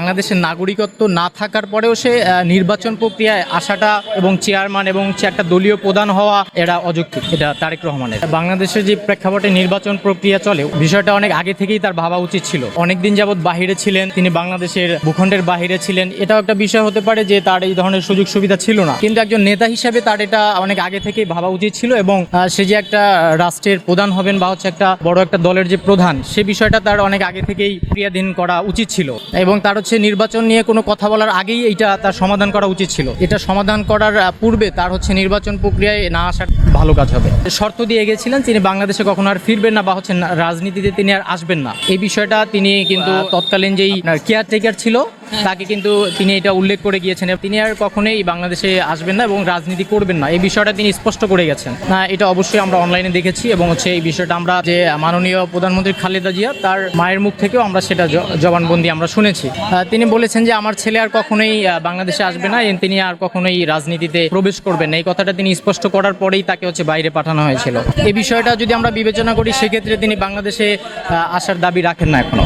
বাংলাদেশের নাগরিকত্ব না থাকার পরেও সে নির্বাচন প্রক্রিয়ায় আসাটা এবং চেয়ারম্যান এবং সে একটা দলীয় প্রধান হওয়া এটা অযৌক্তিক। এটা তারেক রহমানের। বাংলাদেশের যে প্রেক্ষাপটে নির্বাচন প্রক্রিয়া চলে, বিষয়টা অনেক আগে থেকেই তার ভাবা উচিত ছিল। অনেকদিন যাবৎ বাহিরে ছিলেন, তিনি বাংলাদেশের ভূখণ্ডের বাহিরে ছিলেন, এটাও একটা বিষয় হতে পারে যে তার এই ধরনের সুযোগ সুবিধা ছিল না, কিন্তু একজন নেতা হিসাবে তার এটা অনেক আগে থেকেই ভাবা উচিত ছিল এবং সে যে একটা রাষ্ট্রের প্রধান হবেন বা হচ্ছে একটা বড় একটা দলের যে প্রধান, সে বিষয়টা তার অনেক আগে থেকেই ক্রিয়াধীন করা উচিত ছিল এবং তার হচ্ছে নির্বাচন নিয়ে কোনো কথা বলার আগেই এইটা তার সমাধান করা উচিত ছিল। এটা সমাধান করার পূর্বে তার হচ্ছে নির্বাচন প্রক্রিয়ায় না আসার ভালো কাজ হবে। শর্ত দিয়ে গেছিলেন তিনি বাংলাদেশে কখনো আর ফিরবেন না বা হচ্ছে রাজনীতিতে তিনি আর আসবেন না, এই বিষয়টা তিনি কিন্তু তৎকালীন যেই কেয়ারটেকার ছিল তাকে কিন্তু তিনি এটা উল্লেখ করে গিয়েছেন। তিনি আর কখনোই বাংলাদেশে আসবেন না এবং রাজনীতি করবেন না, এই বিষয়টা তিনি স্পষ্ট করে গেছেন। এটা অবশ্যই আমরা অনলাইনে দেখেছি এবং হচ্ছে এই বিষয়টা আমরা যে মাননীয় প্রধানমন্ত্রী খালেদা জিয়া তার মায়ের মুখ থেকেও আমরা সেটা জবানবন্দি আমরা শুনেছি। তিনি বলেছেন যে আমার ছেলে আর কখনোই বাংলাদেশে আসবে না, তিনি আর কখনোই রাজনীতিতে প্রবেশ করবেন না, এই কথাটা তিনি স্পষ্ট করার পরেই তাকে হচ্ছে বাইরে পাঠানো হয়েছিল। এই বিষয়টা যদি আমরা বিবেচনা করি, সেক্ষেত্রে তিনি বাংলাদেশে আসার দাবি রাখেন না এখনো।